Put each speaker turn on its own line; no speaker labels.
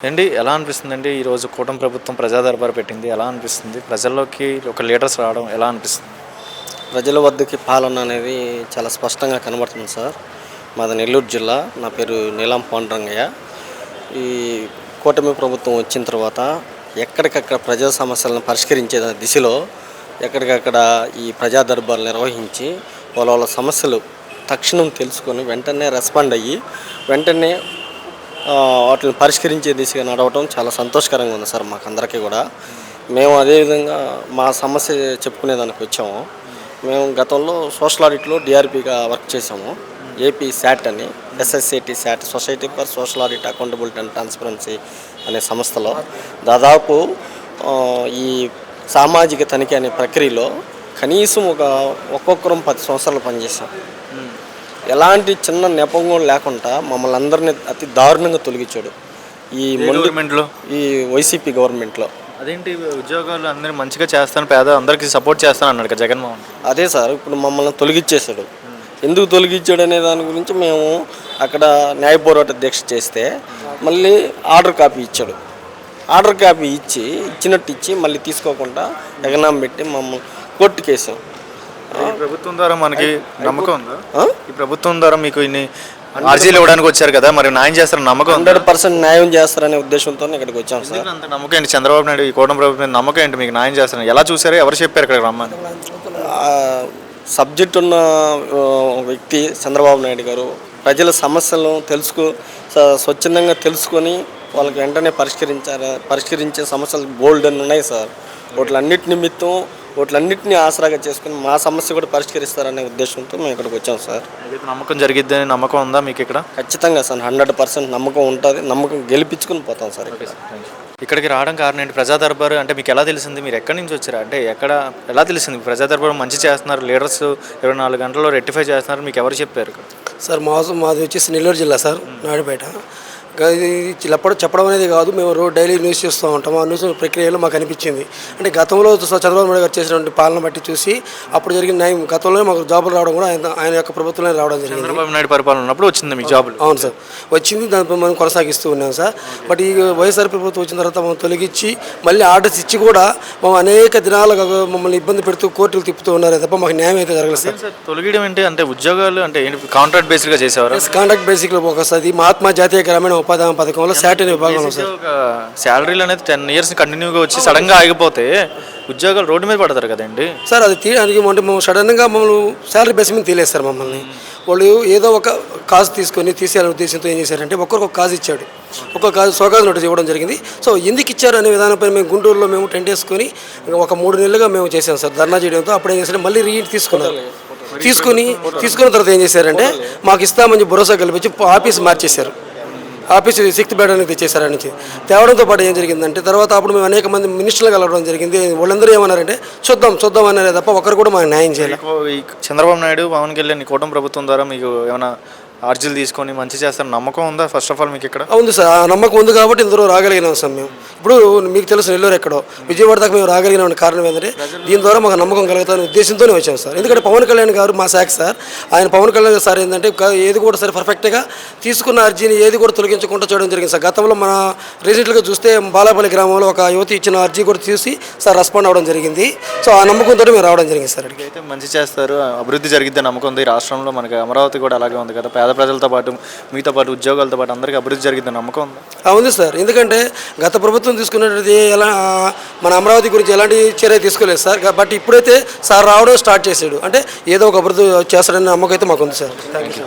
ఏండి ఎలా అనిపిస్తుందండి ఈరోజు కూటమి ప్రభుత్వం ప్రజా దర్బారు పెట్టింది ఎలా అనిపిస్తుంది? ప్రజల్లోకి ఒక లీడర్స్ రావడం ఎలా అనిపిస్తుంది?
ప్రజల వద్దకి పాలన అనేది చాలా స్పష్టంగా కనబడుతుంది సార్. మాది నెల్లూరు జిల్లా. నా పేరు నీలం పాండురంగయ్య. ఈ కూటమి ప్రభుత్వం వచ్చిన తర్వాత ఎక్కడికక్కడ ప్రజా సమస్యలను పరిష్కరించే దిశలో ఎక్కడికక్కడ ఈ ప్రజా దర్బార్లు నిర్వహించి వాళ్ళ సమస్యలు తక్షణం తెలుసుకొని వెంటనే రెస్పాండ్ అయ్యి వెంటనే వాటిని పరిష్కరించే దిశగా నడవటం చాలా సంతోషకరంగా ఉంది సార్ మాకందరికీ కూడా. మేము అదేవిధంగా మా సమస్య చెప్పుకునేదానికి వచ్చాము. మేము గతంలో సోషల్ ఆడిట్లో డిఆర్పిగా వర్క్ చేసాము. ఏపీ శాట్ అని SSAT SAT society for social audit accountability and transparency అనే సంస్థలో దాదాపు ఈ సామాజిక తనిఖీ అనే ప్రక్రియలో కనీసం ఒక్కొక్కరం 10 సంవత్సరాలు పనిచేసాం. ఎలాంటి చిన్న నెపంగం లేకుండా మమ్మల్ని అందరినీ అతి దారుణంగా తొలగించాడు ఈ
గవర్నమెంట్లో,
ఈ వైసీపీ గవర్నమెంట్లో.
అదేంటి ఉద్యోగాలు అందరూ మంచిగా చేస్తాను, పేద అందరికీ సపోర్ట్ చేస్తాను అన్నాడు కదా జగన్మోహన్.
అదే సార్, ఇప్పుడు మమ్మల్ని తొలగించేశాడు. ఎందుకు తొలగించాడు అనే దాని గురించి మేము అక్కడ న్యాయ పోరాట దీక్ష చేస్తే మళ్ళీ ఆర్డర్ కాపీ ఇచ్చాడు. ఆర్డర్ కాపీ ఇచ్చినట్టు ఇచ్చి మళ్ళీ తీసుకోకుండా ఎగనాం పెట్టి మమ్మల్ని కోర్టు కేసాం.
ప్రభుత్వం ద్వారా మనకి నమ్మకం ఉందా? ఈ ప్రభుత్వం ద్వారా మీకు ఇన్ని అర్జీలు ఇవ్వడానికి వచ్చారు కదా, మరి న్యాయం చేస్తారని నమ్మకం?
100% న్యాయం చేస్తారనే ఉద్దేశంతో ఇక్కడికి వచ్చాం సార్.
అంత నమ్మకం ఏంటి చంద్రబాబు నాయుడు ఈ కూటమి ప్రభుత్వం మీద నమ్మకం ఏంటి మీకు న్యాయం చేస్తారని? ఎలా చూసారు, ఎవరు చెప్పారు ఇక్కడికి రమ్మని?
సబ్జెక్ట్ ఉన్న వ్యక్తి చంద్రబాబు నాయుడు గారు ప్రజల సమస్యలను స్వచ్ఛందంగా తెలుసుకొని వాళ్ళకి వెంటనే పరిష్కరించే సమస్యలు బోల్డ్ అని ఉన్నాయి సార్. వాటిలన్నింటినీ ఆసరాగా చేసుకుని మా సమస్య కూడా పరిష్కరిస్తారనే ఉద్దేశంతో మేము ఇక్కడికి వచ్చాం సార్.
నమ్మకం జరిగిద్దని నమ్మకం ఉందా మీకు ఇక్కడ?
ఖచ్చితంగా సార్, 100% నమ్మకం ఉంటుంది. నమ్మకం గెలిపించుకుని పోతాం సార్.
ఇక్కడికి రావడం కారణం ఏంటి? ప్రజా దర్బారు అంటే మీకు ఎలా తెలిసింది? మీరు ఎక్కడి నుంచి వచ్చారా? అంటే ఎలా తెలిసింది ప్రజా దర్బారు మంచి చేస్తున్నారు, లీడర్స్ 24 గంటల్లో రెక్టిఫై చేస్తున్నారు, మీకు ఎవరు చెప్పారు?
సార్ మాది వచ్చేసి నెల్లూరు జిల్లా సార్, నాయుడుపేట. ఇది చెప్పడం అనేది కాదు, మేము డైలీ న్యూస్ చూస్తూ ఉంటాము. ఆ న్యూస్ ప్రక్రియలో మాకు అనిపించింది. అంటే గతంలో చంద్రబాబు నాయుడు గారు చేసినటువంటి పాలన బట్టి చూసి అప్పుడు జరిగిన న్యాయం, గతంలో మాకు జాబులు రావడం కూడా ఆయన యొక్క ప్రభుత్వంలో రావడం జరిగింది.
చంద్రబాబు నాయుడు పరిపాలన ఉన్నప్పుడు వచ్చింది మీకు జాబులు?
అవును సార్, వచ్చింది. దానిపై మనం కొనసాగిస్తూ ఉన్నాం సార్. బట్ ఈ వైఎస్ఆర్ ప్రభుత్వం వచ్చిన తర్వాత మనం తొలగించి మళ్ళీ ఆర్డర్స్ ఇచ్చి కూడా అనేక దినాలుగా మమ్మల్ని ఇబ్బంది పెడుతూ కోర్టులు తిప్పుతూ ఉన్నారు తప్ప మాకు న్యాయం అయితే జరగలేదు సార్.
తొలగించడం అంటే ఉద్యోగాలు అంటే కాంట్రాక్ట్ బేస్డ్గా చేసేవారు?
కాంట్రాక్ట్ బేసిక్లో ఒకసారి మహాత్మా జాతీయ గ్రామీణ ఉపాధి పథకంలో శాట్ అనే విభాగంలో సార్
శాలరీలు అనేది 10 years కంటిన్యూగా వచ్చి సడన్గా ఆగిపోతే ఉద్యోగాలు రోడ్డు మీద పడతారు కదండి
సార్. అది తీయడానికి అంటే మేము సడన్గా మమ్మల్ని శాలరీ బేస్ మీద తీలేస్తారు మమ్మల్ని. వాళ్ళు ఏదో ఒక కాజు తీసేయాలనే ఉద్దేశంతో ఏం చేశారంటే ఒక్కొక్క కాజు ఇచ్చాడు. ఒక్కొక్క కాజు సోకాజు నోటీస్ ఇవ్వడం జరిగింది. సో ఎందుకు ఇచ్చారు అనే విధానంపై మేము గుంటూరులో మేము టెంట్ వేసుకొని ఒక 3 నెలలుగా మేము చేసాం సార్ ధర్నా చేయడంతో. అప్పుడు ఏం చేశారు, మళ్ళీ తీసుకున్నారు. తీసుకున్న తర్వాత ఏం చేశారంటే మాకు ఇస్తామని భరోసా కల్పించి ఆఫీస్ మార్చేశారు. ఆఫీసు 6th బెడ్రూమ్కి తెచ్చేసారు. నుంచి తేవడంతో పాటు ఏం జరిగిందంటే తర్వాత అప్పుడు మేము అనేక మంది మినిస్టర్లు కలవడం జరిగింది. వాళ్ళందరూ ఏమన్నారంటే చూద్దాం అన్నారే తప్ప ఒకరు కూడా మాకు న్యాయం చేయాలి.
చంద్రబాబు నాయుడు, పవన్ కళ్యాణ్ కూటమి ప్రభుత్వం ద్వారా మీకు ఏమైనా అర్జీలు తీసుకొని మంచి చేస్తారు నమ్మకం ఉందా? ఫస్ట్ ఆఫ్ ఆల్ మీకు ఇక్కడ
ఉంది సార్, ఆ నమ్మకం ఉంది కాబట్టి ఇందులో రాగలిగినాం సార్. మేము ఇప్పుడు మీకు తెలుసు నెల్లూరు ఎక్కడో, విజయవాడ దాకా మేము రాగలిగిన కారణం ఏంటంటే దీని ద్వారా మాకు నమ్మకం కలుగుతానే ఉద్దేశంతోనే వచ్చాం సార్. ఎందుకంటే పవన్ కళ్యాణ్ గారు మా శాఖ సార్, ఆయన పవన్ కళ్యాణ్ గారు సార్ ఏంటంటే ఏది కూడా సరే పర్ఫెక్ట్గా తీసుకున్న అర్జీని ఏది కూడా తొలగించకుండా చేయడం జరిగింది సార్. గతంలో మన రీసెంట్గా చూస్తే బాలాపల్లి గ్రామంలో ఒక యువతి ఇచ్చిన అర్జీ కూడా చూసి సార్ రెస్పాండ్ అవ్వడం జరిగింది. సో ఆ నమ్మకంతో మేము రావడం జరిగింది సార్.
అయితే మంచి చేస్తారు, అభివృద్ధి జరిగిద్ది నమ్మకం ఉంది. రాష్ట్రంలో మనకి అమరావతి కూడా అలాగే ఉంది కదా, పేద ప్రజలతో పాటు మీతో పాటు ఉద్యోగాలతో పాటు అందరికీ అభివృద్ధి జరిగింది నమ్మకం ఉంది?
ఉంది సార్. ఎందుకంటే గత ప్రభుత్వం తీసుకున్నది మన అమరావతి గురించి ఎలాంటి చర్య తీసుకోలేదు సార్. బట్ ఇప్పుడైతే సార్ రావడం స్టార్ట్ చేశాడు అంటే ఏదో ఒక అభివృద్ధి చేస్తాడని నమ్మకం అయితే మాకు ఉంది సార్. Thank you.